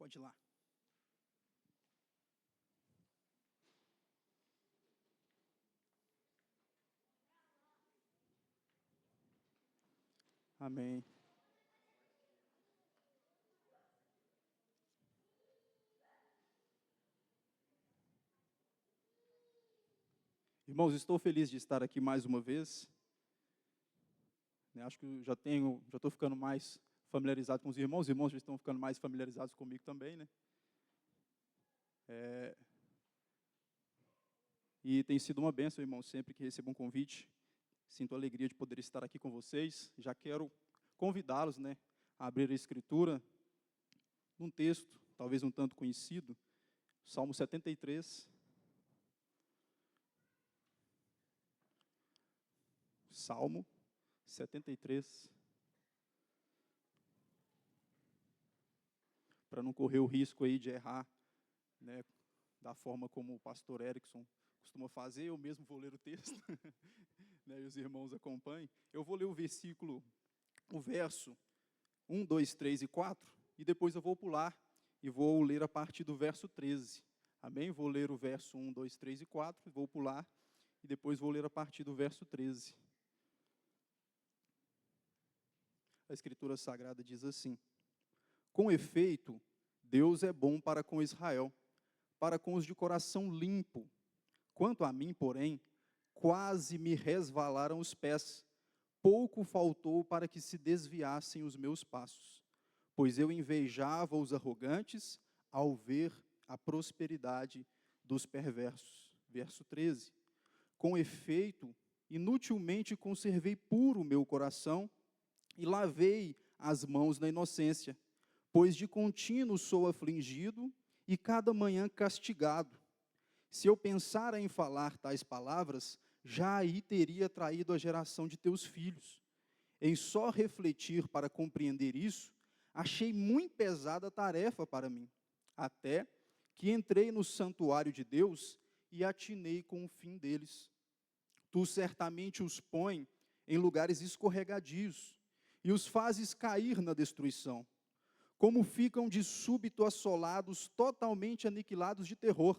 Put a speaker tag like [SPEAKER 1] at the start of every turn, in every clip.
[SPEAKER 1] Pode ir lá. Amém. Irmãos, estou feliz de estar aqui mais uma vez. Acho que já estou ficando mais familiarizado com os irmãos já estão ficando mais familiarizados comigo também, né? E tem sido uma bênção, irmãos, sempre que recebo um convite, sinto a alegria de poder estar aqui com vocês. Já quero convidá-los, né, a abrir a Escritura num texto, talvez um tanto conhecido, Salmo 73. Salmo 73. Para não correr o risco aí de errar, né, da forma como o pastor Erickson costuma fazer, eu mesmo vou ler o texto, né, e os irmãos acompanhem. Eu vou ler o verso 1, 2, 3 e 4, e depois eu vou pular e vou ler a partir do verso 13. Amém? Vou ler o verso 1, 2, 3 e 4, vou pular, e depois vou ler a partir do verso 13. A Escritura Sagrada diz assim: com efeito, Deus é bom para com Israel, para com os de coração limpo. Quanto a mim, porém, quase me resvalaram os pés, pouco faltou para que se desviassem os meus passos, pois eu invejava os arrogantes ao ver a prosperidade dos perversos. Verso 13. Com efeito, inutilmente conservei puro o meu coração e lavei as mãos na inocência, pois de contínuo sou afligido e cada manhã castigado. Se eu pensara em falar tais palavras, já aí teria traído a geração de teus filhos. Em só refletir para compreender isso, achei muito pesada a tarefa para mim, até que entrei no santuário de Deus e atinei com o fim deles. Tu certamente os pões em lugares escorregadios e os fazes cair na destruição. Como ficam de súbito assolados, totalmente aniquilados de terror,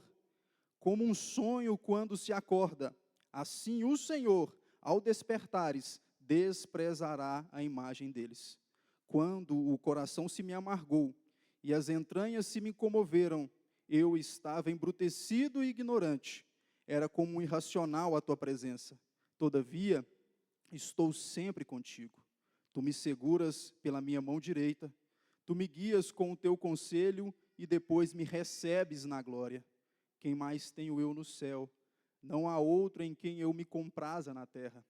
[SPEAKER 1] como um sonho quando se acorda, assim o Senhor, ao despertares, desprezará a imagem deles. Quando o coração se me amargou e as entranhas se me comoveram, eu estava embrutecido e ignorante, era como um irracional à tua presença. Todavia, estou sempre contigo. Tu me seguras pela minha mão direita, tu me guias com o teu conselho e depois me recebes na glória. Quem mais tenho eu no céu? Não há outro em quem eu me compraza na terra.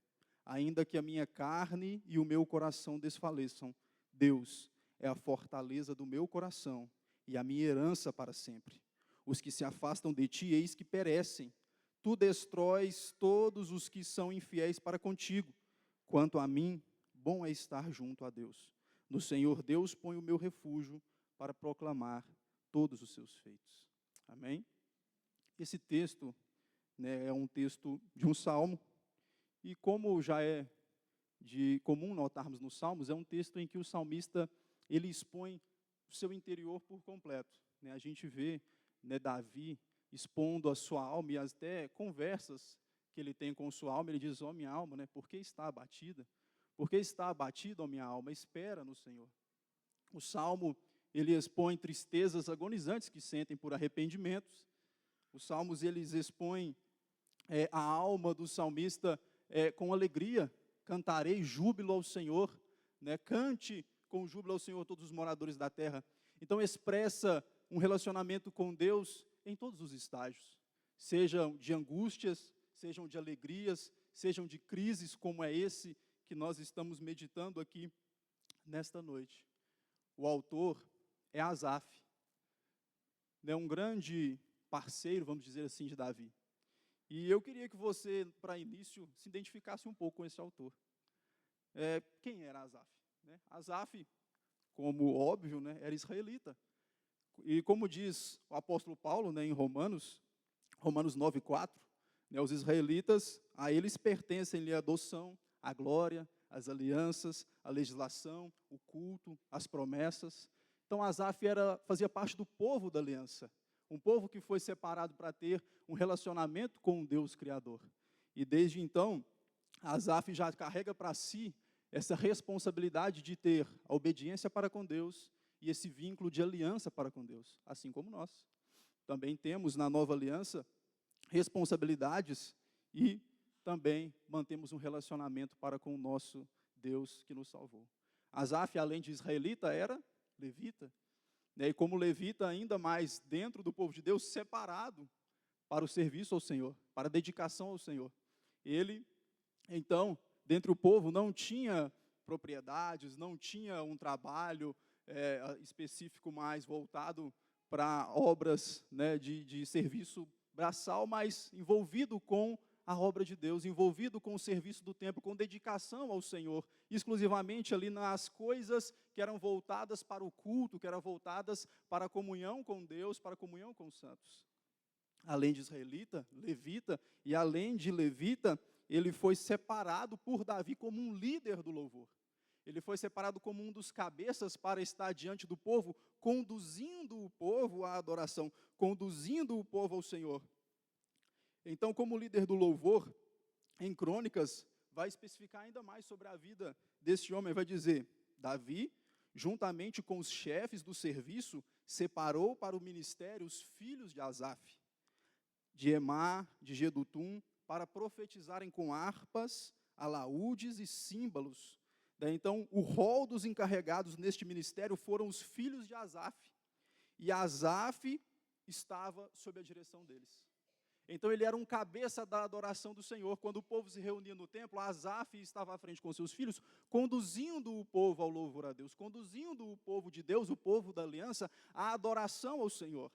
[SPEAKER 1] Ainda que a minha carne e o meu coração desfaleçam, Deus é a fortaleza do meu coração e a minha herança para sempre. Os que se afastam de ti, eis que perecem. Tu destróis todos os que são infiéis para contigo. Quanto a mim, bom é estar junto a Deus. No Senhor Deus põe o meu refúgio para proclamar todos os seus feitos. Amém? Esse texto, né, é um texto de um salmo, e como já é de comum notarmos nos salmos, é um texto em que o salmista ele expõe o seu interior por completo. Né? A gente vê, né, Davi expondo a sua alma e até conversas que ele tem com sua alma. Ele diz: ó minha alma, né, por que está abatida? Por que está abatida, ó minha alma? Espera no Senhor. O salmo ele expõe tristezas agonizantes que sentem por arrependimentos. Os salmos, eles expõem a alma do salmista com alegria. Cantarei júbilo ao Senhor, né? Cante com júbilo ao Senhor todos os moradores da terra. Então expressa um relacionamento com Deus em todos os estágios. Sejam de angústias, sejam de alegrias, sejam de crises como é esse que nós estamos meditando aqui nesta noite. O autor é Asaf, né? Um grande parceiro, vamos dizer assim, de Davi. E eu queria que você, para início, se identificasse um pouco com esse autor. Quem era Asaf? Né? Asaf, como óbvio, né, era israelita. E como diz o apóstolo Paulo, né, em Romanos 9:4, né, os israelitas, a eles pertencem-lhe a adoção, a glória, as alianças, a legislação, o culto, as promessas. Então Asaf fazia parte do povo da aliança, um povo que foi separado para ter um relacionamento com o Deus Criador. E desde então, Asaf já carrega para si essa responsabilidade de ter a obediência para com Deus e esse vínculo de aliança para com Deus, assim como nós. Também temos na nova aliança responsabilidades e também mantemos um relacionamento para com o nosso Deus que nos salvou. Asaf, além de israelita, era levita, né? E como levita, ainda mais dentro do povo de Deus, separado para o serviço ao Senhor, para a dedicação ao Senhor. Ele, então, dentre o povo, não tinha propriedades, não tinha um trabalho específico mais voltado para obras, né, de serviço braçal, mas envolvido com a obra de Deus, envolvido com o serviço do templo, com dedicação ao Senhor, exclusivamente ali nas coisas que eram voltadas para o culto, que eram voltadas para a comunhão com Deus, para a comunhão com os santos. Além de israelita, levita, e além de levita, ele foi separado por Davi como um líder do louvor. Ele foi separado como um dos cabeças para estar diante do povo, conduzindo o povo à adoração, conduzindo o povo ao Senhor. Então, como líder do louvor, em Crônicas, vai especificar ainda mais sobre a vida deste homem. Vai dizer, Davi, juntamente com os chefes do serviço, separou para o ministério os filhos de Asaf, de Emá, de Jedutum, para profetizarem com harpas, alaúdes e símbolos. Então, o rol dos encarregados neste ministério foram os filhos de Asaf. E Asaf estava sob a direção deles. Então, ele era um cabeça da adoração do Senhor. Quando o povo se reunia no templo, Asaf estava à frente com seus filhos, conduzindo o povo ao louvor a Deus, conduzindo o povo de Deus, o povo da aliança, à adoração ao Senhor.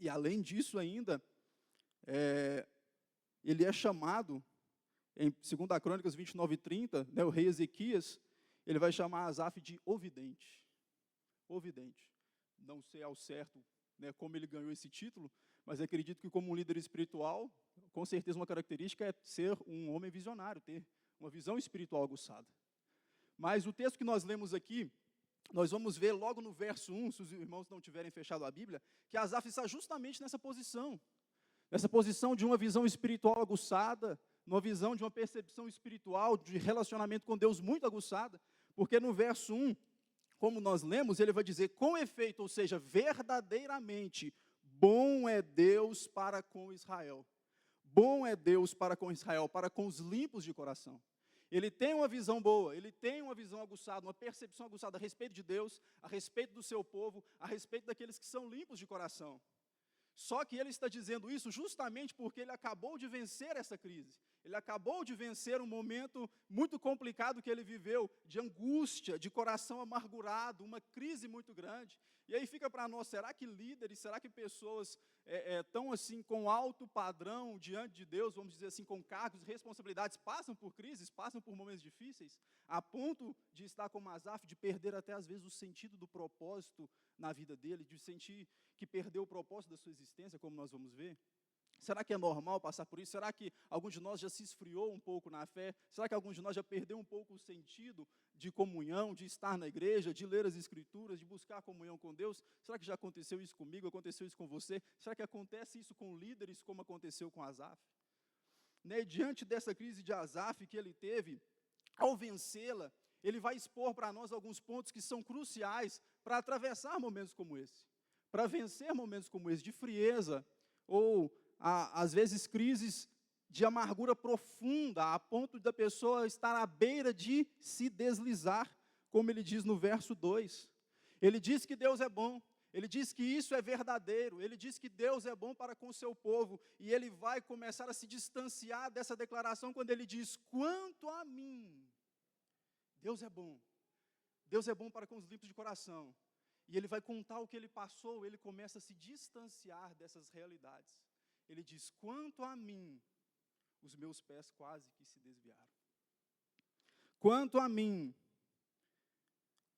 [SPEAKER 1] E, além disso ainda, ele é chamado, em 2 Crônicas 29:30, né, o rei Ezequias, ele vai chamar Asaf de ovidente. Ovidente. Não sei ao certo, né, como ele ganhou esse título, mas acredito que como um líder espiritual, com certeza uma característica é ser um homem visionário, ter uma visão espiritual aguçada. Mas o texto que nós lemos aqui, nós vamos ver logo no verso 1, se os irmãos não tiverem fechado a Bíblia, que Asaf está justamente nessa posição de uma visão espiritual aguçada, numa visão de uma percepção espiritual, de relacionamento com Deus muito aguçada, porque no verso 1, como nós lemos, ele vai dizer, com efeito, ou seja, verdadeiramente, bom é Deus para com Israel. Bom é Deus para com Israel, para com os limpos de coração. Ele tem uma visão boa, ele tem uma visão aguçada, uma percepção aguçada a respeito de Deus, a respeito do seu povo, a respeito daqueles que são limpos de coração. Só que ele está dizendo isso justamente porque ele acabou de vencer essa crise. Ele acabou de vencer um momento muito complicado que ele viveu, de angústia, de coração amargurado, uma crise muito grande. E aí fica para nós, será que líderes, será que pessoas tão assim com alto padrão diante de Deus, vamos dizer assim, com cargos, responsabilidades, passam por crises, passam por momentos difíceis, a ponto de estar como Asaf, de perder até às vezes o sentido do propósito na vida dele, de sentir que perdeu o propósito da sua existência, como nós vamos ver? Será que é normal passar por isso? Será que algum de nós já se esfriou um pouco na fé? Será que algum de nós já perdeu um pouco o sentido de comunhão, de estar na igreja, de ler as Escrituras, de buscar a comunhão com Deus? Será que já aconteceu isso comigo? Aconteceu isso com você? Será que acontece isso com líderes, como aconteceu com Asaf? Né, diante dessa crise de Asaf que ele teve, ao vencê-la, ele vai expor para nós alguns pontos que são cruciais para atravessar momentos como esse, para vencer momentos como esse, de frieza, ou às vezes crises de amargura profunda, a ponto da pessoa estar à beira de se deslizar, como ele diz no verso 2. Ele diz que Deus é bom, ele diz que isso é verdadeiro, ele diz que Deus é bom para com o seu povo, e ele vai começar a se distanciar dessa declaração quando ele diz, quanto a mim, Deus é bom para com os limpos de coração. E ele vai contar o que ele passou, ele começa a se distanciar dessas realidades. Ele diz, quanto a mim, os meus pés quase que se desviaram. Quanto a mim,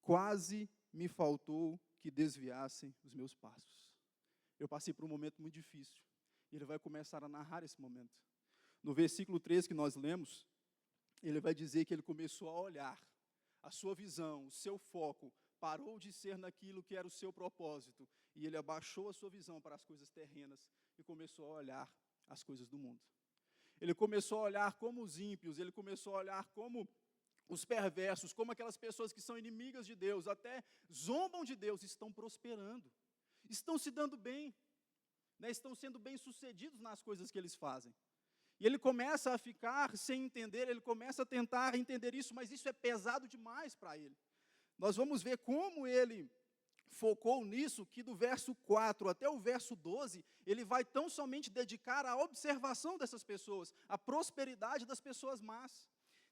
[SPEAKER 1] quase me faltou que desviassem os meus passos. Eu passei por um momento muito difícil. E ele vai começar a narrar esse momento. No versículo 3 que nós lemos, ele vai dizer que ele começou a olhar a sua visão, o seu foco, parou de ser naquilo que era o seu propósito, e ele abaixou a sua visão para as coisas terrenas e começou a olhar as coisas do mundo. Ele começou a olhar como os ímpios, ele começou a olhar como os perversos, como aquelas pessoas que são inimigas de Deus, até zombam de Deus, estão prosperando, estão se dando bem, né, estão sendo bem-sucedidos nas coisas que eles fazem. E ele começa a ficar sem entender, ele começa a tentar entender isso, mas isso é pesado demais para ele. Nós vamos ver como ele focou nisso, que do verso 4 até o verso 12, ele vai tão somente dedicar à observação dessas pessoas, à prosperidade das pessoas más.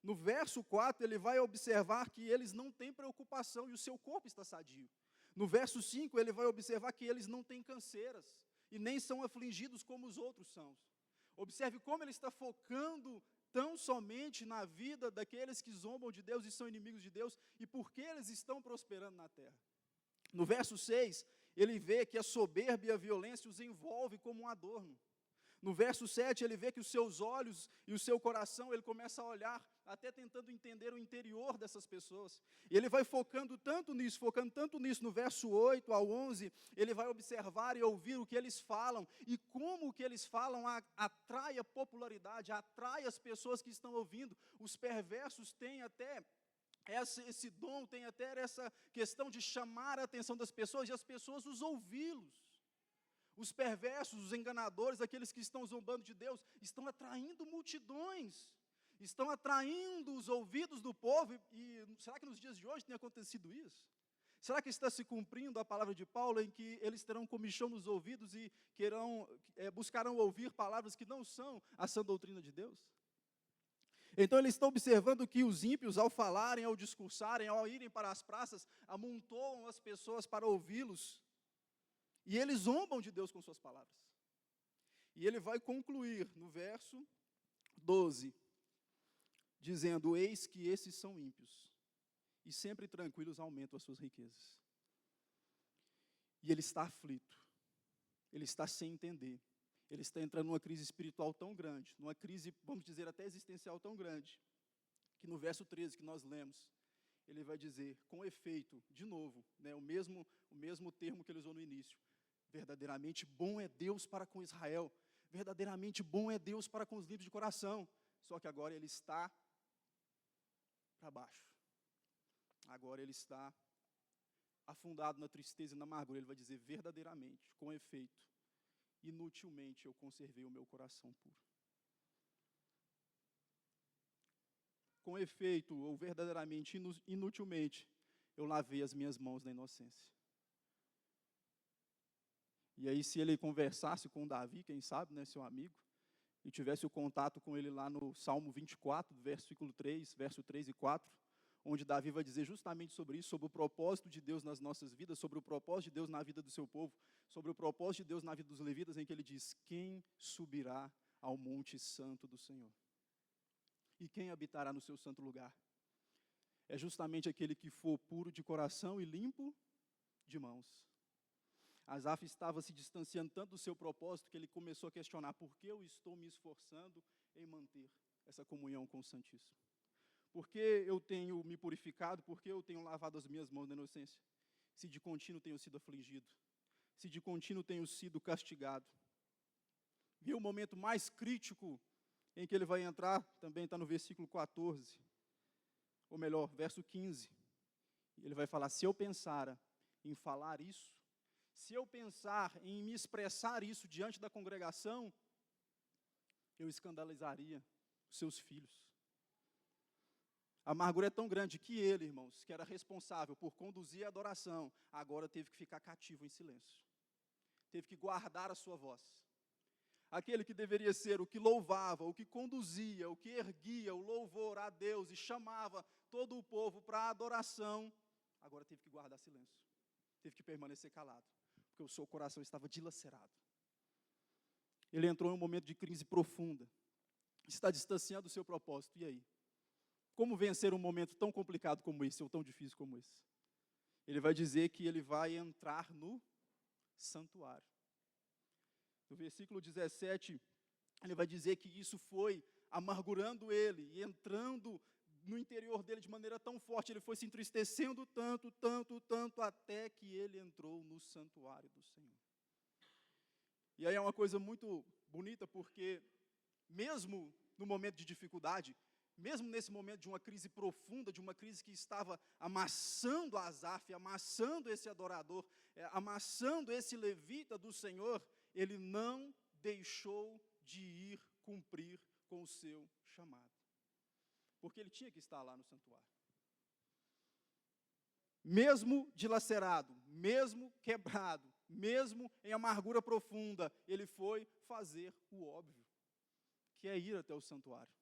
[SPEAKER 1] No verso 4, ele vai observar que eles não têm preocupação e o seu corpo está sadio. No verso 5, ele vai observar que eles não têm canseiras e nem são afligidos como os outros são. Observe como ele está focando tão somente na vida daqueles que zombam de Deus e são inimigos de Deus e por que eles estão prosperando na terra. No verso 6, ele vê que a soberba e a violência os envolve como um adorno. No verso 7, ele vê que os seus olhos e o seu coração, ele começa a olhar, até tentando entender o interior dessas pessoas. E ele vai focando tanto nisso, no verso 8 ao 11, ele vai observar e ouvir o que eles falam, e como o que eles falam atrai a popularidade, atrai as pessoas que estão ouvindo. Os perversos têm até esse dom, tem até essa questão de chamar a atenção das pessoas, e as pessoas os ouvi-los. Os perversos, os enganadores, aqueles que estão zombando de Deus, estão atraindo multidões, estão atraindo os ouvidos do povo, e será que nos dias de hoje tem acontecido isso? Será que está se cumprindo a palavra de Paulo, em que eles terão comichão nos ouvidos e buscarão ouvir palavras que não são a sã doutrina de Deus? Então ele está observando que os ímpios, ao falarem, ao discursarem, ao irem para as praças, amontoam as pessoas para ouvi-los, e eles zombam de Deus com suas palavras. E ele vai concluir no verso 12, dizendo: eis que esses são ímpios, e sempre tranquilos aumentam as suas riquezas. E ele está aflito, ele está sem entender, ele está entrando numa crise espiritual tão grande, numa crise, vamos dizer, até existencial tão grande, que no verso 13 que nós lemos, ele vai dizer, com efeito, de novo, né, o mesmo termo que ele usou no início: verdadeiramente bom é Deus para com Israel, verdadeiramente bom é Deus para com os limpos de coração. Só que agora ele está para baixo, agora ele está afundado na tristeza e na amargura. Ele vai dizer: verdadeiramente, com efeito, inutilmente eu conservei o meu coração puro. Com efeito, ou verdadeiramente, inutilmente, eu lavei as minhas mãos na inocência. E aí, se ele conversasse com Davi, quem sabe, né, seu amigo, e tivesse o contato com ele lá no Salmo 24, versículo 3, verso 3 e 4, onde Davi vai dizer justamente sobre isso, sobre o propósito de Deus nas nossas vidas, sobre o propósito de Deus na vida do seu povo, sobre o propósito de Deus na vida dos levitas, em que ele diz: quem subirá ao monte santo do Senhor? E quem habitará no seu santo lugar? É justamente aquele que for puro de coração e limpo de mãos. Asaf estava se distanciando tanto do seu propósito que ele começou a questionar: por que eu estou me esforçando em manter essa comunhão com o Santíssimo? Por que eu tenho me purificado? Por que eu tenho lavado as minhas mãos na inocência? Se de contínuo tenho sido afligido, se de contínuo tenho sido castigado. E o momento mais crítico em que ele vai entrar, também está no versículo 14, ou melhor, verso 15. Ele vai falar: se eu pensara em falar isso, se eu pensar em me expressar isso diante da congregação, eu escandalizaria os seus filhos. A amargura é tão grande que ele, irmãos, que era responsável por conduzir a adoração, agora teve que ficar cativo em silêncio. Teve que guardar a sua voz. Aquele que deveria ser o que louvava, o que conduzia, o que erguia o louvor a Deus e chamava todo o povo para a adoração, agora teve que guardar silêncio. Teve que permanecer calado, porque o seu coração estava dilacerado. Ele entrou em um momento de crise profunda, está distanciando do seu propósito. E aí? Como vencer um momento tão complicado como esse, ou tão difícil como esse? Ele vai dizer que ele vai entrar no santuário. No versículo 17, ele vai dizer que isso foi amargurando ele, e entrando no interior dele de maneira tão forte, ele foi se entristecendo tanto, até que ele entrou no santuário do Senhor. E aí é uma coisa muito bonita, porque mesmo no momento de dificuldade, mesmo nesse momento de uma crise profunda, de uma crise que estava amassando Asaf, amassando esse adorador, amassando esse levita do Senhor, ele não deixou de ir cumprir com o seu chamado. Porque ele tinha que estar lá no santuário. Mesmo dilacerado, mesmo quebrado, mesmo em amargura profunda, ele foi fazer o óbvio, que é ir até o santuário.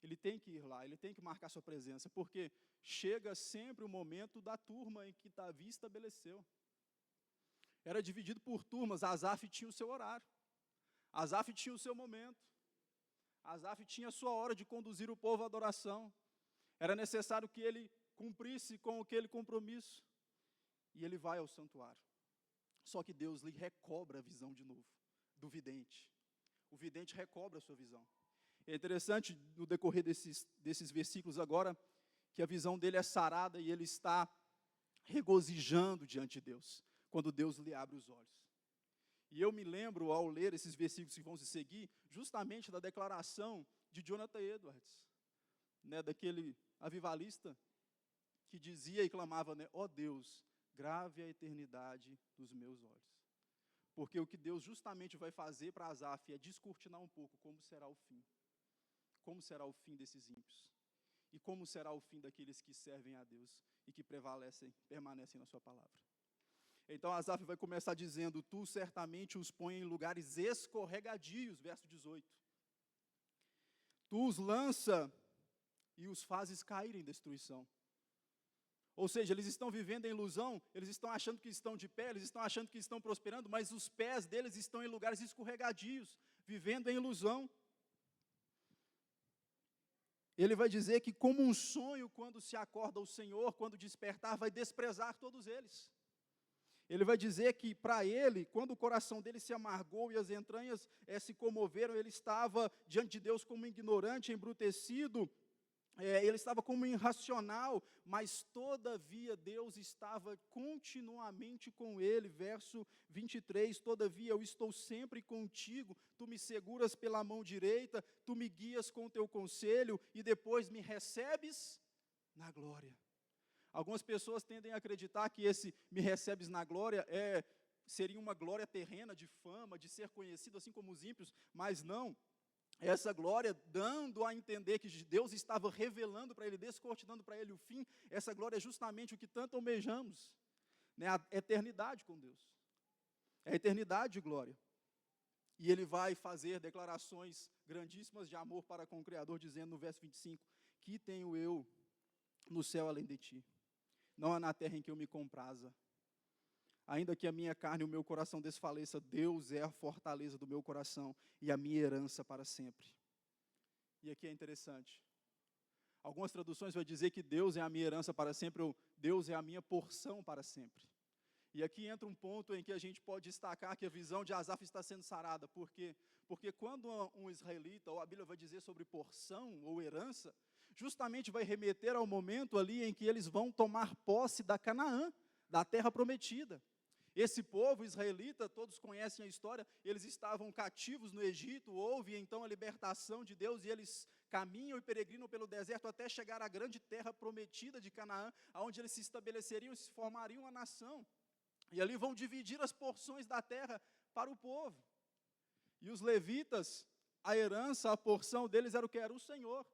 [SPEAKER 1] Ele tem que ir lá, ele tem que marcar sua presença, porque chega sempre o momento da turma em que Davi estabeleceu. Era dividido por turmas, Asaf tinha o seu horário, Asaf tinha o seu momento, Asaf tinha a sua hora de conduzir o povo à adoração. Era necessário que ele cumprisse com aquele compromisso, e ele vai ao santuário. Só que Deus lhe recobra a visão de novo, do vidente. O vidente recobra a sua visão. É interessante, no decorrer desses versículos agora, que a visão dele é sarada e ele está regozijando diante de Deus, quando Deus lhe abre os olhos. E eu me lembro, ao ler esses versículos que vão se seguir, justamente da declaração de Jonathan Edwards, né, daquele avivalista que dizia e clamava, né, ó Deus, grave a eternidade dos meus olhos. Porque o que Deus justamente vai fazer para Asaf é descortinar um pouco como será o fim. Como será o fim desses ímpios? E como será o fim daqueles que servem a Deus e que permanecem na sua palavra? Então Asaf vai começar dizendo, tu certamente os põe em lugares escorregadios, verso 18. Tu os lança e os fazes cair em destruição. Ou seja, eles estão vivendo em ilusão, eles estão achando que estão de pé, eles estão achando que estão prosperando, mas os pés deles estão em lugares escorregadios, vivendo em ilusão. Ele vai dizer que como um sonho, quando se acorda o Senhor, quando despertar, vai desprezar todos eles. Ele vai dizer que para ele, quando o coração dele se amargou e as entranhas se comoveram, ele estava diante de Deus como ignorante, embrutecido, ele estava como irracional, mas todavia Deus estava continuamente com ele. Verso 23, todavia eu estou sempre contigo, tu me seguras pela mão direita, tu me guias com o teu conselho e depois me recebes na glória. Algumas pessoas tendem a acreditar que esse me recebes na glória seria uma glória terrena, de fama, de ser conhecido assim como os ímpios, mas não. Essa glória, dando a entender que Deus estava revelando para ele, descortinando para ele o fim, essa glória é justamente o que tanto almejamos, né? A eternidade com Deus. É a eternidade de glória. E ele vai fazer declarações grandíssimas de amor para com o Criador, dizendo no verso 25, que tenho eu no céu além de ti, não há na terra em que eu me compraza. Ainda que a minha carne e o meu coração desfaleça, Deus é a fortaleza do meu coração e a minha herança para sempre. E aqui é interessante. Algumas traduções vão dizer que Deus é a minha herança para sempre, ou Deus é a minha porção para sempre. E aqui entra um ponto em que a gente pode destacar que a visão de Asaf está sendo sarada. Por quê? Porque quando um israelita, ou a Bíblia vai dizer sobre porção ou herança, justamente vai remeter ao momento ali em que eles vão tomar posse da Canaã, da terra prometida. Esse povo israelita, todos conhecem a história, eles estavam cativos no Egito, houve então a libertação de Deus e eles caminham e peregrinam pelo deserto até chegar à grande terra prometida de Canaã, onde eles se estabeleceriam e se formariam uma nação. E ali vão dividir as porções da terra para o povo. E os levitas, a herança, a porção deles era o que? Era o Senhor.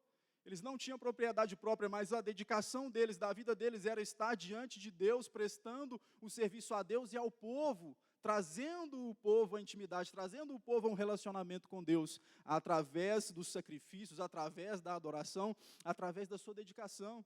[SPEAKER 1] Eles não tinham propriedade própria, mas a dedicação deles, da vida deles, era estar diante de Deus, prestando o serviço a Deus e ao povo, trazendo o povo à intimidade, trazendo o povo a um relacionamento com Deus, através dos sacrifícios, através da adoração, através da sua dedicação.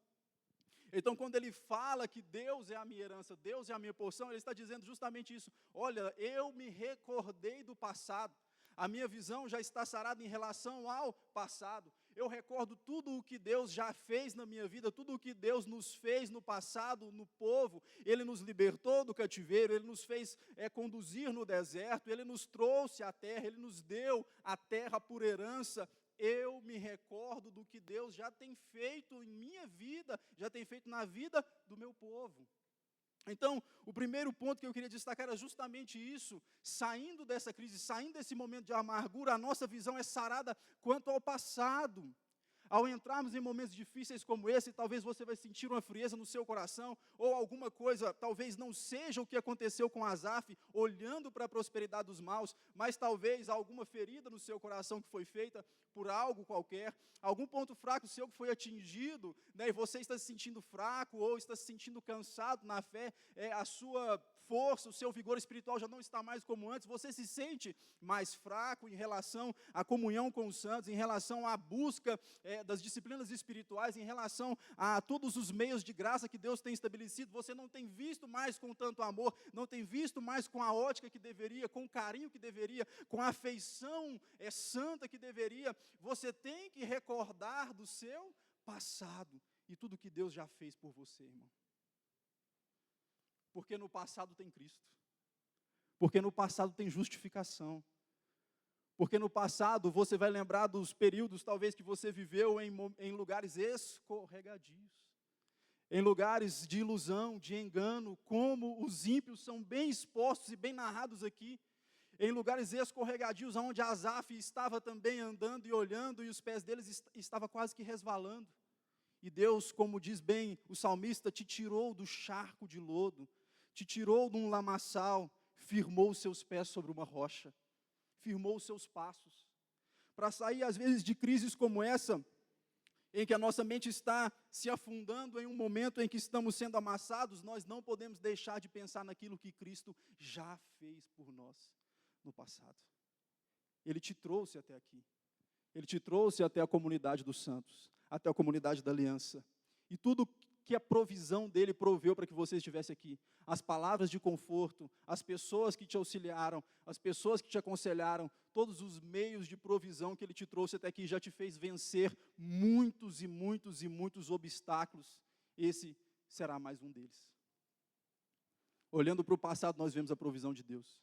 [SPEAKER 1] Então, quando ele fala que Deus é a minha herança, Deus é a minha porção, ele está dizendo justamente isso. Olha, eu me recordei do passado. A minha visão já está sarada em relação ao passado. Eu recordo tudo o que Deus já fez na minha vida, tudo o que Deus nos fez no passado, no povo. Ele nos libertou do cativeiro, Ele nos fez conduzir no deserto, Ele nos trouxe à terra, Ele nos deu a terra por herança. eu me recordo do que Deus já tem feito em minha vida, já tem feito na vida do meu povo. Então, o primeiro ponto que eu queria destacar era justamente isso. Saindo dessa crise, saindo desse momento de amargura, a nossa visão é sarada quanto ao passado. Ao entrarmos em momentos difíceis como esse, talvez você vai sentir uma frieza no seu coração, ou alguma coisa, talvez não seja o que aconteceu com Asaf, olhando para a prosperidade dos maus, mas talvez alguma ferida no seu coração que foi feita por algo qualquer, algum ponto fraco seu que foi atingido, né, e você está se sentindo fraco, ou está se sentindo cansado na fé, a sua força, o seu vigor espiritual já não está mais como antes, você se sente mais fraco em relação à comunhão com os santos, em relação à busca das disciplinas espirituais, em relação a todos os meios de graça que Deus tem estabelecido, você não tem visto mais com tanto amor, não tem visto mais com a ótica que deveria, com o carinho que deveria, com a afeição santa que deveria, você tem que recordar do seu passado e tudo que Deus já fez por você, irmão. Porque no passado tem Cristo, porque no passado tem justificação, porque no passado você vai lembrar dos períodos talvez que você viveu em lugares escorregadios, em lugares de ilusão, de engano, como os ímpios são bem expostos e bem narrados aqui, em lugares escorregadios, onde Asaf estava também andando e olhando, e os pés deles estavam quase que resvalando, e Deus, como diz bem o salmista, te tirou do charco de lodo, te tirou de um lamaçal, firmou os seus pés sobre uma rocha, firmou os seus passos, para sair às vezes de crises como essa, em que a nossa mente está se afundando em um momento em que estamos sendo amassados, nós não podemos deixar de pensar naquilo que Cristo já fez por nós no passado. Ele te trouxe até aqui, Ele te trouxe até a comunidade dos santos, até a comunidade da aliança, e tudo que a provisão dele proveu para que você estivesse aqui, as palavras de conforto, as pessoas que te auxiliaram, as pessoas que te aconselharam, todos os meios de provisão que ele te trouxe até aqui, já te fez vencer muitos e muitos e muitos obstáculos, esse será mais um deles. Olhando para o passado, nós vemos a provisão de Deus.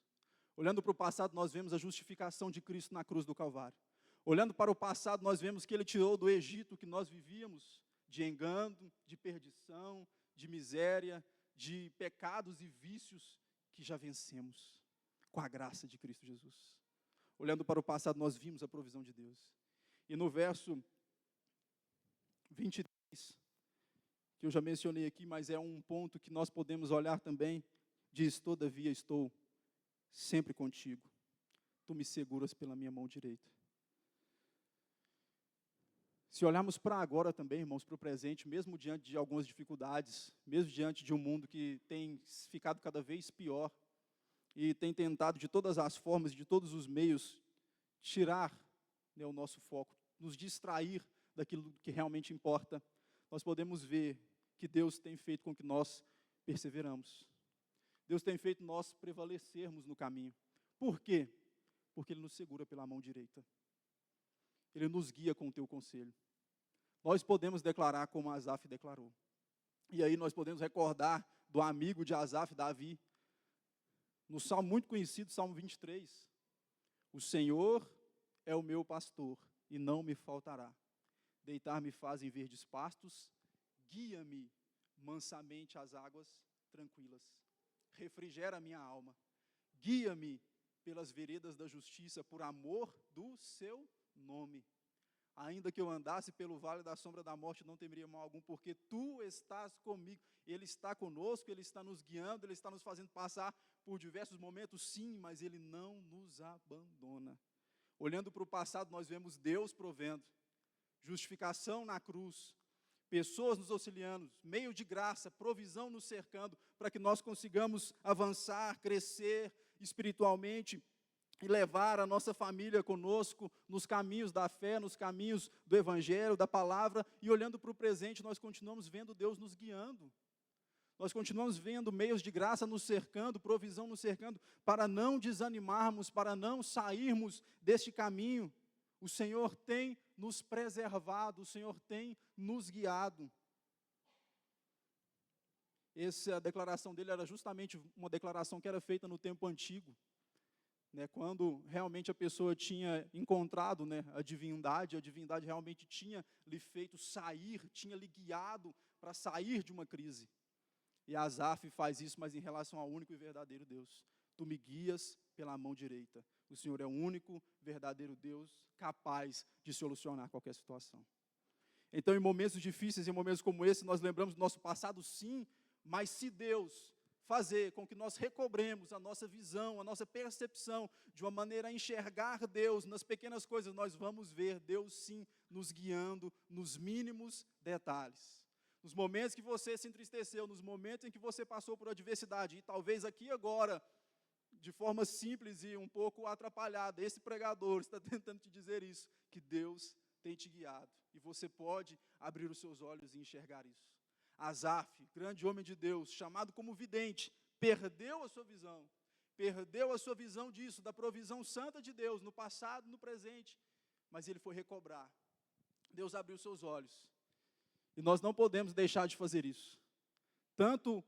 [SPEAKER 1] Olhando para o passado, nós vemos a justificação de Cristo na cruz do Calvário. Olhando para o passado, nós vemos que Ele tirou do Egito que nós vivíamos, de engano, de perdição, de miséria, de pecados e vícios que já vencemos, com a graça de Cristo Jesus. Olhando para o passado, nós vimos a provisão de Deus. E no verso 23, que eu já mencionei aqui, mas é um ponto que nós podemos olhar também, diz: todavia estou sempre contigo, tu me seguras pela minha mão direita. Se olharmos para agora também, irmãos, para o presente, mesmo diante de algumas dificuldades, mesmo diante de um mundo que tem ficado cada vez pior, e tem tentado de todas as formas, de todos os meios, tirar, né, o nosso foco, nos distrair daquilo que realmente importa, nós podemos ver que Deus tem feito com que nós perseveramos. Deus tem feito nós prevalecermos no caminho. Por quê? Porque Ele nos segura pela mão direita. Ele nos guia com o teu conselho. Nós podemos declarar como Asaf declarou. E aí nós podemos recordar do amigo de Asaf, Davi, no salmo muito conhecido, Salmo 23. O Senhor é o meu pastor, e não me faltará. Deitar-me faz em verdes pastos, guia-me mansamente às águas tranquilas. Refrigera a minha alma. Guia-me pelas veredas da justiça, por amor do seu nome. Ainda que eu andasse pelo vale da sombra da morte, não temeria mal algum, porque tu estás comigo. Ele está conosco, Ele está nos guiando, Ele está nos fazendo passar por diversos momentos, sim, mas Ele não nos abandona. Olhando para o passado, nós vemos Deus provendo, justificação na cruz, pessoas nos auxiliando, meio de graça, provisão nos cercando, para que nós consigamos avançar, crescer espiritualmente, e levar a nossa família conosco nos caminhos da fé, nos caminhos do Evangelho, da palavra, e olhando para o presente, nós continuamos vendo Deus nos guiando, nós continuamos vendo meios de graça nos cercando, provisão nos cercando, para não desanimarmos, para não sairmos deste caminho. O Senhor tem nos preservado, o Senhor tem nos guiado. Essa declaração dele era justamente uma declaração que era feita no tempo antigo, né, quando realmente a pessoa tinha encontrado, né, a divindade realmente tinha lhe feito sair, tinha lhe guiado para sair de uma crise. E Asaf faz isso, mas em relação ao único e verdadeiro Deus. Tu me guias pela mão direita. O Senhor é o único verdadeiro Deus capaz de solucionar qualquer situação. Então, em momentos difíceis, em momentos como esse, nós lembramos do nosso passado, sim, mas se Deus fazer com que nós recobremos a nossa visão, a nossa percepção, de uma maneira a enxergar Deus nas pequenas coisas, nós vamos ver Deus, sim, nos guiando nos mínimos detalhes. Nos momentos que você se entristeceu, nos momentos em que você passou por adversidade, e talvez aqui agora, de forma simples e um pouco atrapalhada, esse pregador está tentando te dizer isso, que Deus tem te guiado, e você pode abrir os seus olhos e enxergar isso. Asaf, grande homem de Deus, chamado como vidente, perdeu a sua visão disso, da provisão santa de Deus, no passado, no presente, mas ele foi recobrar. Deus abriu seus olhos, e nós não podemos deixar de fazer isso, tanto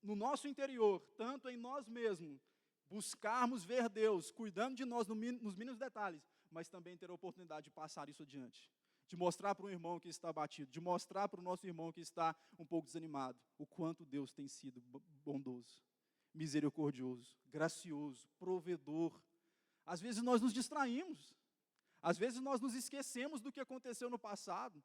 [SPEAKER 1] no nosso interior, tanto em nós mesmos, buscarmos ver Deus, cuidando de nós nos mínimos detalhes, mas também ter a oportunidade de passar isso adiante, de mostrar para um irmão que está abatido, de mostrar para o nosso irmão que está um pouco desanimado, o quanto Deus tem sido bondoso, misericordioso, gracioso, provedor. Às vezes nós nos distraímos, às vezes nós nos esquecemos do que aconteceu no passado,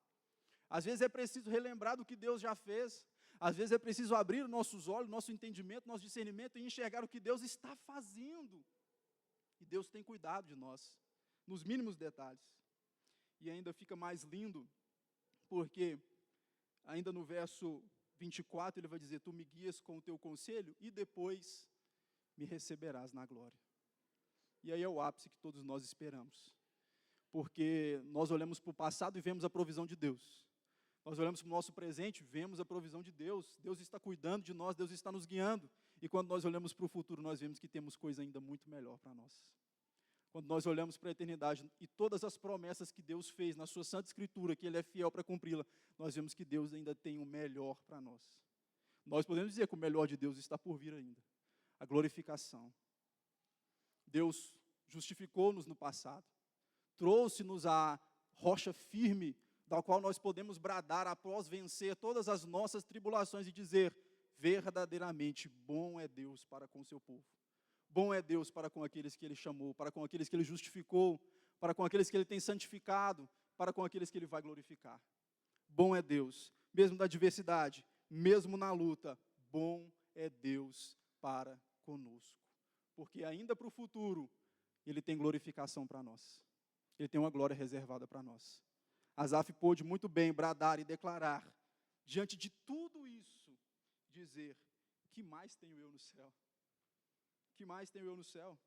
[SPEAKER 1] às vezes é preciso relembrar do que Deus já fez, às vezes é preciso abrir nossos olhos, nosso entendimento, nosso discernimento e enxergar o que Deus está fazendo. E Deus tem cuidado de nós, nos mínimos detalhes. E ainda fica mais lindo, porque ainda no verso 24 ele vai dizer, tu me guias com o teu conselho e depois me receberás na glória. E aí é o ápice que todos nós esperamos, porque nós olhamos para o passado e vemos a provisão de Deus. Nós olhamos para o nosso presente, vemos a provisão de Deus. Deus está cuidando de nós, Deus está nos guiando. E quando nós olhamos para o futuro, nós vemos que temos coisa ainda muito melhor para nós. Quando nós olhamos para a eternidade e todas as promessas que Deus fez na sua Santa Escritura, que Ele é fiel para cumpri-la, nós vemos que Deus ainda tem o melhor para nós. Nós podemos dizer que o melhor de Deus está por vir ainda. A glorificação. Deus justificou-nos no passado. Trouxe-nos a rocha firme, da qual nós podemos bradar após vencer todas as nossas tribulações e dizer, verdadeiramente bom é Deus para com o seu povo. Bom é Deus para com aqueles que Ele chamou, para com aqueles que Ele justificou, para com aqueles que Ele tem santificado, para com aqueles que Ele vai glorificar. Bom é Deus, mesmo na adversidade, mesmo na luta, bom é Deus para conosco. Porque ainda para o futuro, Ele tem glorificação para nós. Ele tem uma glória reservada para nós. Asaf pôde muito bem bradar e declarar, diante de tudo isso, dizer, que mais tenho eu no céu? Que mais tenho eu no céu?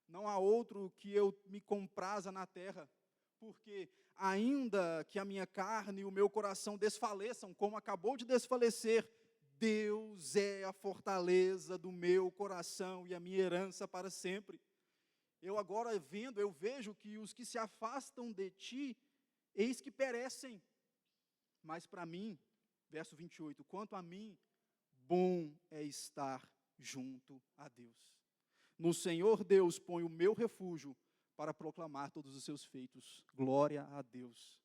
[SPEAKER 1] Não há outro que eu me compraza na terra, porque ainda que a minha carne e o meu coração desfaleçam, como acabou de desfalecer, Deus é a fortaleza do meu coração e a minha herança para sempre. Eu agora eu vejo que os que se afastam de ti, eis que perecem. Mas para mim, verso 28, quanto a mim, bom é estar junto a Deus. No Senhor Deus ponho o meu refúgio para proclamar todos os seus feitos. Glória a Deus.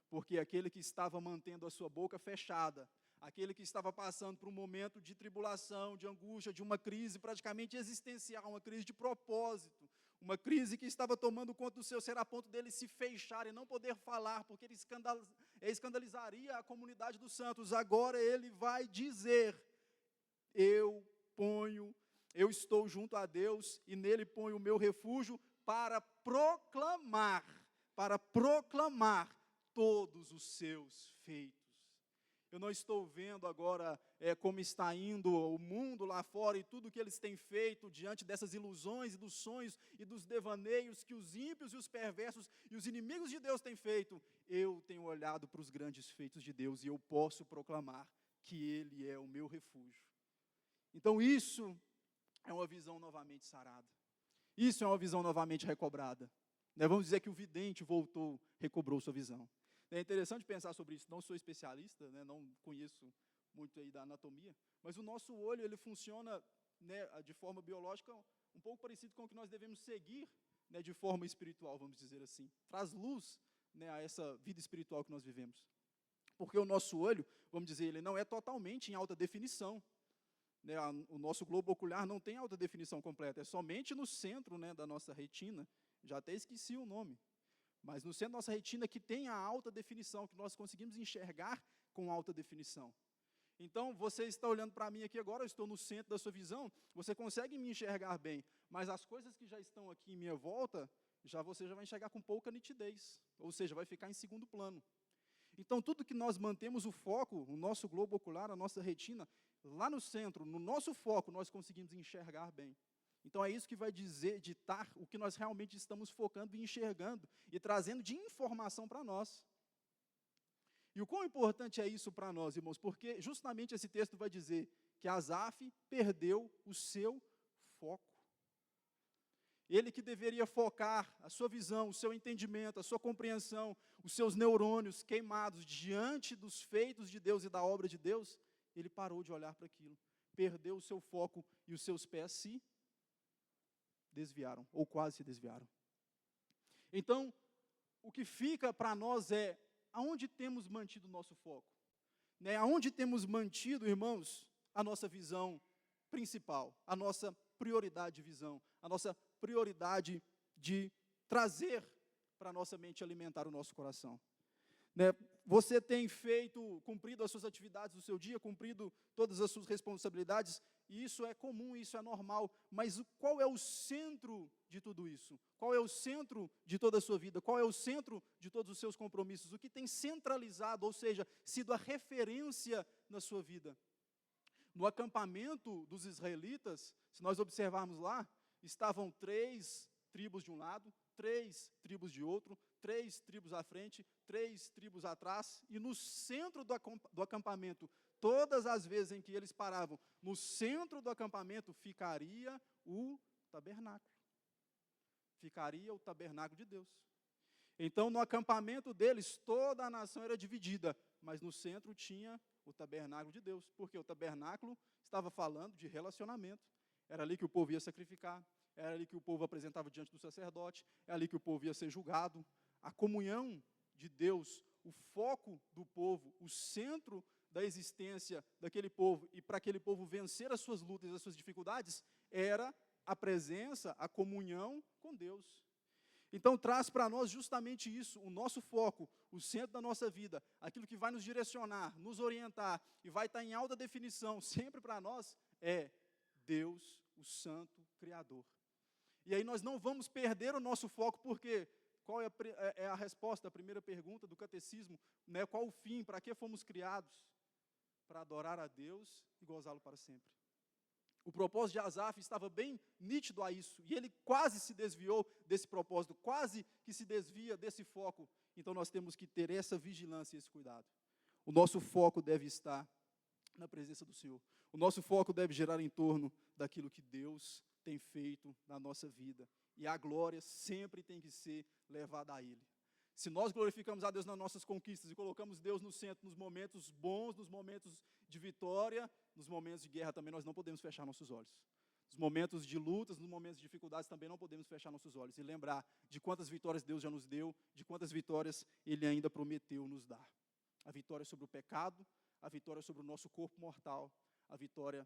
[SPEAKER 1] Porque aquele que estava mantendo a sua boca fechada, aquele que estava passando por um momento de tribulação, de angústia, de uma crise praticamente existencial, uma crise de propósito, uma crise que estava tomando conta do seu ser a ponto dele se fechar e não poder falar, porque ele escandalizaria a comunidade dos santos. Agora ele vai dizer, eu estou junto a Deus e nele ponho o meu refúgio para proclamar todos os seus feitos. Eu não estou vendo agora como está indo o mundo lá fora e tudo que eles têm feito diante dessas ilusões e dos sonhos e dos devaneios que os ímpios e os perversos e os inimigos de Deus têm feito. Eu tenho olhado para os grandes feitos de Deus e eu posso proclamar que Ele é o meu refúgio. Então isso é uma visão novamente sarada. Isso é uma visão novamente recobrada. Vamos dizer que o vidente voltou, recobrou sua visão. É interessante pensar sobre isso, não sou especialista, não conheço muito aí da anatomia, mas o nosso olho ele funciona né, de forma biológica, um pouco parecido com o que nós devemos seguir, né, de forma espiritual, vamos dizer assim. Traz luz, né, a essa vida espiritual que nós vivemos. Porque o nosso olho, vamos dizer, ele não é totalmente em alta definição. Né, o nosso globo ocular não tem alta definição completa, é somente no centro, né, da nossa retina, já até esqueci o nome, mas no centro da nossa retina que tem a alta definição, que nós conseguimos enxergar com alta definição. Então, você está olhando para mim aqui agora, eu estou no centro da sua visão, você consegue me enxergar bem, mas as coisas que já estão aqui em minha volta, você já vai enxergar com pouca nitidez, ou seja, vai ficar em segundo plano. Então, tudo que nós mantemos o foco, o nosso globo ocular, a nossa retina, lá no centro, no nosso foco, nós conseguimos enxergar bem. Então, é isso que vai ditar o que nós realmente estamos focando e enxergando e trazendo de informação para nós. E o quão importante é isso para nós, irmãos? Porque justamente esse texto vai dizer que Asaf perdeu o seu foco. Ele que deveria focar a sua visão, o seu entendimento, a sua compreensão, os seus neurônios queimados diante dos feitos de Deus e da obra de Deus, ele parou de olhar para aquilo, perdeu o seu foco e os seus pés se desviaram, ou quase se desviaram. Então, o que fica para nós é, aonde temos mantido o nosso foco? Né? Aonde temos mantido, irmãos, a nossa visão principal, a nossa prioridade de visão, a nossa prioridade de trazer para a nossa mente alimentar o nosso coração. Né? Você tem cumprido as suas atividades do seu dia, cumprido todas as suas responsabilidades, e isso é comum, isso é normal, mas qual é o centro de tudo isso? Qual é o centro de toda a sua vida? Qual é o centro de todos os seus compromissos? O que tem centralizado, ou seja, sido a referência na sua vida? No acampamento dos israelitas, se nós observarmos lá, estavam 3 tribos de um lado, 3 tribos de outro, 3 tribos à frente, 3 tribos atrás, e no centro do acampamento, todas as vezes em que eles paravam, no centro do acampamento ficaria o tabernáculo. Ficaria o tabernáculo de Deus. Então, no acampamento deles, toda a nação era dividida, mas no centro tinha o tabernáculo de Deus, porque o tabernáculo estava falando de relacionamento. Era ali que o povo ia sacrificar, era ali que o povo apresentava diante do sacerdote, é ali que o povo ia ser julgado. A comunhão de Deus, o foco do povo, o centro da existência daquele povo, e para aquele povo vencer as suas lutas e as suas dificuldades, era a presença, a comunhão com Deus. Então, traz para nós justamente isso, o nosso foco, o centro da nossa vida, aquilo que vai nos direcionar, nos orientar, e vai estar em alta definição, sempre para nós, é Deus, o Santo Criador. E aí nós não vamos perder o nosso foco, porque qual é a resposta à primeira pergunta do catecismo? Né? Qual o fim? Para que fomos criados? Para adorar a Deus e gozá-lo para sempre. O propósito de Asaf estava bem nítido a isso, e ele quase se desviou desse propósito, quase que se desvia desse foco. Então nós temos que ter essa vigilância e esse cuidado. O nosso foco deve estar na presença do Senhor. O nosso foco deve girar em torno daquilo que Deus tem feito na nossa vida. E a glória sempre tem que ser levada a Ele. Se nós glorificamos a Deus nas nossas conquistas e colocamos Deus no centro nos momentos bons, nos momentos de vitória, nos momentos de guerra também nós não podemos fechar nossos olhos. Nos momentos de lutas, nos momentos de dificuldades também não podemos fechar nossos olhos e lembrar de quantas vitórias Deus já nos deu, de quantas vitórias Ele ainda prometeu nos dar. A vitória sobre o pecado, a vitória sobre o nosso corpo mortal, a vitória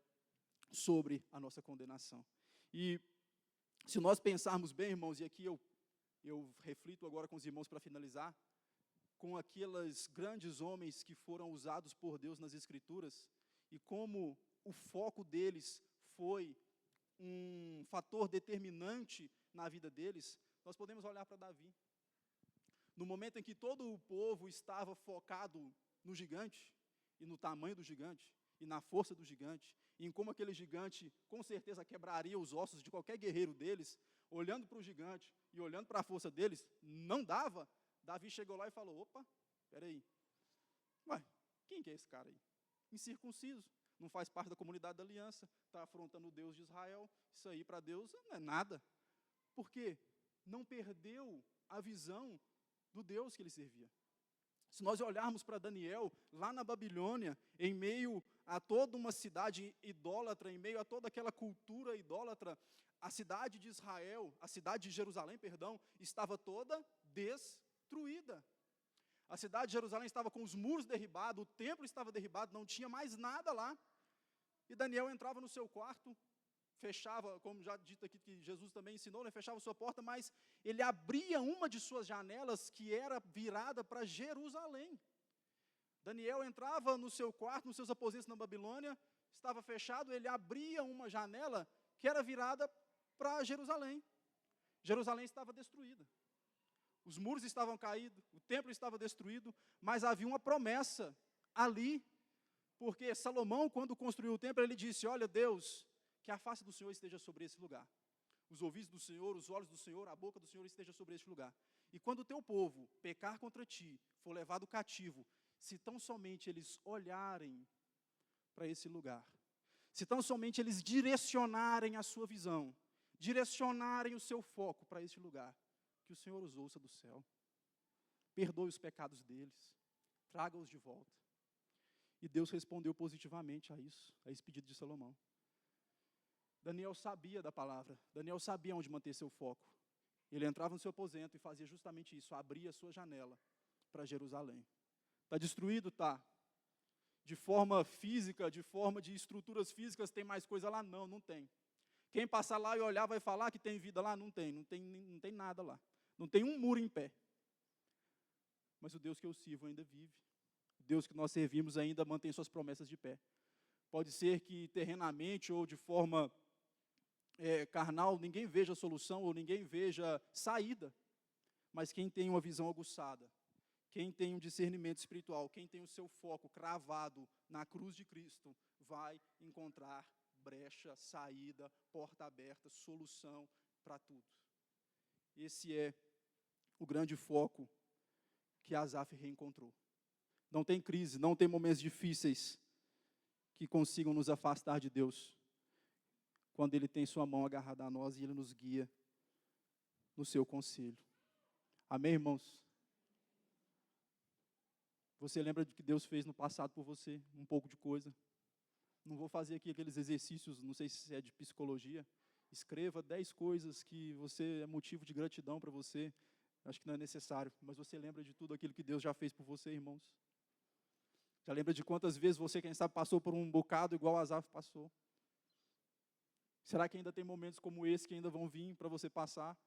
[SPEAKER 1] sobre a nossa condenação. E se nós pensarmos bem, irmãos, e aqui eu reflito agora com os irmãos para finalizar, com aqueles grandes homens que foram usados por Deus nas Escrituras, e como o foco deles foi um fator determinante na vida deles, nós podemos olhar para Davi. No momento em que todo o povo estava focado no gigante, e no tamanho do gigante, e na força do gigante, e em como aquele gigante com certeza quebraria os ossos de qualquer guerreiro deles, olhando para o gigante e olhando para a força deles, não dava. Davi chegou lá e falou, opa, peraí, quem que é esse cara aí? Incircunciso, não faz parte da comunidade da aliança, está afrontando o Deus de Israel, isso aí para Deus não é nada. Por quê? Não perdeu a visão do Deus que ele servia. Se nós olharmos para Daniel, lá na Babilônia, em meio a toda uma cidade idólatra, em meio a toda aquela cultura idólatra, a cidade de Israel, a cidade de Jerusalém, perdão, estava toda destruída. A cidade de Jerusalém estava com os muros derribados, o templo estava derribado, não tinha mais nada lá. E Daniel entrava no seu quarto, fechava, como já dito aqui que Jesus também ensinou, né, fechava sua porta, mas ele abria uma de suas janelas que era virada para Jerusalém. Daniel entrava no seu quarto, nos seus aposentos na Babilônia, estava fechado, ele abria uma janela que era virada para Jerusalém. Jerusalém estava destruída. Os muros estavam caídos, o templo estava destruído, mas havia uma promessa ali, porque Salomão, quando construiu o templo, ele disse: olha, Deus, que a face do Senhor esteja sobre esse lugar. Os ouvidos do Senhor, os olhos do Senhor, a boca do Senhor esteja sobre este lugar. E quando o teu povo pecar contra ti, for levado cativo, se tão somente eles olharem para esse lugar, se tão somente eles direcionarem a sua visão, direcionarem o seu foco para este lugar, que o Senhor os ouça do céu, perdoe os pecados deles, traga-os de volta. E Deus respondeu positivamente a isso, a esse pedido de Salomão. Daniel sabia da palavra, Daniel sabia onde manter seu foco. Ele entrava no seu aposento e fazia justamente isso, abria a sua janela para Jerusalém. Está destruído? Está. De forma física, de forma de estruturas físicas, tem mais coisa lá? Não, não tem. Quem passar lá e olhar vai falar que tem vida lá? Não tem nada lá. Não tem um muro em pé. Mas o Deus que eu sirvo ainda vive. O Deus que nós servimos ainda mantém suas promessas de pé. Pode ser que terrenamente ou de forma carnal ninguém veja solução ou ninguém veja saída. Mas quem tem uma visão aguçada, quem tem um discernimento espiritual, quem tem o seu foco cravado na cruz de Cristo, vai encontrar brecha, saída, porta aberta, solução para tudo. Esse é o grande foco que Asaf reencontrou. Não tem crise, não tem momentos difíceis que consigam nos afastar de Deus, quando Ele tem sua mão agarrada a nós e Ele nos guia no seu conselho. Amém, irmãos? Você lembra de que Deus fez no passado por você? Um pouco de coisa. Não vou fazer aqui aqueles exercícios, não sei se é de psicologia. Escreva 10 coisas que você é motivo de gratidão para você. Acho que não é necessário, mas você lembra de tudo aquilo que Deus já fez por você, irmãos? Já lembra de quantas vezes você, quem sabe, passou por um bocado igual Asaf passou? Será que ainda tem momentos como esse que ainda vão vir para você passar?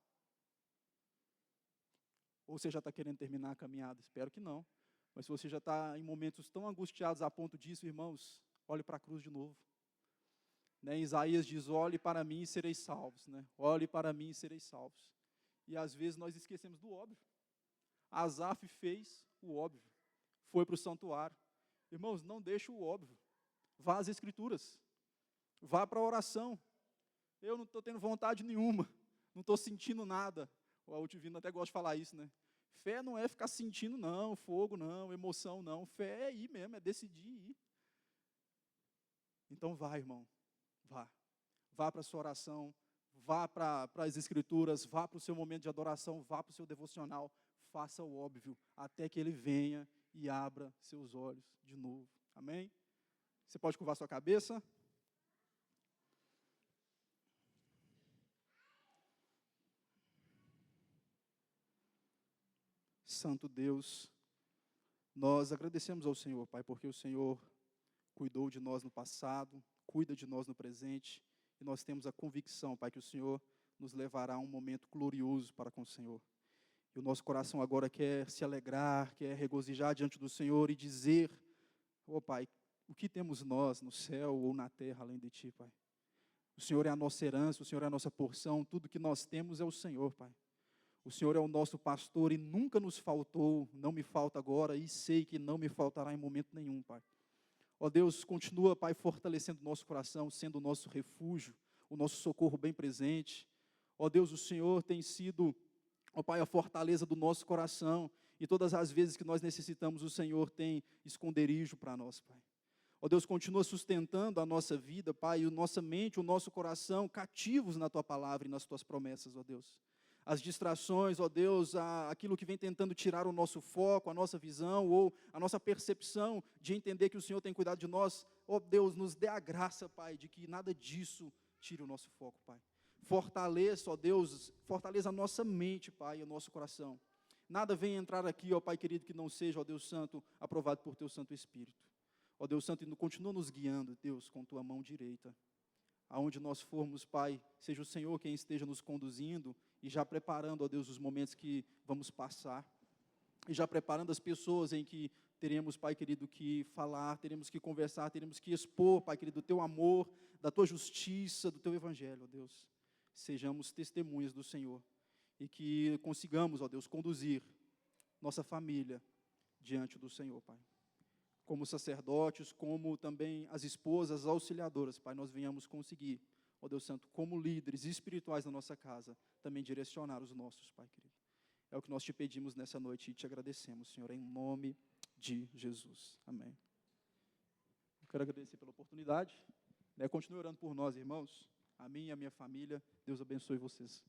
[SPEAKER 1] Ou você já está querendo terminar a caminhada? Espero que não. Mas se você já está em momentos tão angustiados a ponto disso, irmãos, olhe para a cruz de novo. Né? Isaías diz: olhe para mim e sereis salvos. Né? Olhe para mim e sereis salvos. E às vezes nós esquecemos do óbvio. Asaf fez o óbvio. Foi para o santuário. Irmãos, não deixe o óbvio. Vá às Escrituras. Vá para a oração. Eu não estou tendo vontade nenhuma. Não estou sentindo nada. O Divino até gosta de falar isso, né? Fé não é ficar sentindo, não. Fogo, não. Emoção, não. Fé é ir mesmo, é decidir ir. Então vá, irmão. Vá. Vá para a sua oração. Vá para as Escrituras. Vá para o seu momento de adoração. Vá para o seu devocional. Faça o óbvio. Até que Ele venha e abra seus olhos de novo. Amém? Você pode curvar sua cabeça. Santo Deus, nós agradecemos ao Senhor, Pai, porque o Senhor cuidou de nós no passado, cuida de nós no presente, e nós temos a convicção, Pai, que o Senhor nos levará a um momento glorioso para com o Senhor. E o nosso coração agora quer se alegrar, quer regozijar diante do Senhor e dizer: ó Pai, o que temos nós no céu ou na terra além de Ti, Pai? O Senhor é a nossa herança, o Senhor é a nossa porção, tudo que nós temos é o Senhor, Pai. O Senhor é o nosso pastor e nunca nos faltou, não me falta agora e sei que não me faltará em momento nenhum, Pai. Ó Deus, continua, Pai, fortalecendo o nosso coração, sendo o nosso refúgio, o nosso socorro bem presente. Ó Deus, o Senhor tem sido, ó Pai, a fortaleza do nosso coração, e todas as vezes que nós necessitamos, o Senhor tem esconderijo para nós, Pai. Ó Deus, continua sustentando a nossa vida, Pai, e a nossa mente, o nosso coração, cativos na Tua palavra e nas Tuas promessas, ó Deus. as distrações, ó Deus, aquilo que vem tentando tirar o nosso foco, a nossa visão, ou a nossa percepção de entender que o Senhor tem cuidado de nós, ó Deus, nos dê a graça, Pai, de que nada disso tire o nosso foco, Pai. Fortaleça, ó Deus, fortaleça a nossa mente, Pai, e o nosso coração. Nada vem entrar aqui, ó Pai querido, que não seja, ó Deus Santo, aprovado por Teu Santo Espírito. Ó Deus Santo, e continua nos guiando, Deus, com Tua mão direita. Aonde nós formos, Pai, seja o Senhor quem esteja nos conduzindo e já preparando, ó Deus, os momentos que vamos passar. E já preparando as pessoas em que teremos, Pai querido, que falar, teremos que conversar, teremos que expor, Pai querido, do Teu amor, da Tua justiça, do Teu Evangelho, ó Deus. Sejamos testemunhas do Senhor e que consigamos, ó Deus, conduzir nossa família diante do Senhor, Pai. Como sacerdotes, como também as esposas, as auxiliadoras, Pai, nós venhamos conseguir, ó Deus Santo, como líderes espirituais da nossa casa, também direcionar os nossos, Pai querido. É o que nós te pedimos nessa noite e te agradecemos, Senhor, em nome de Jesus. Amém. Eu quero agradecer pela oportunidade. Continue orando por nós, irmãos. A mim e a minha família. Deus abençoe vocês.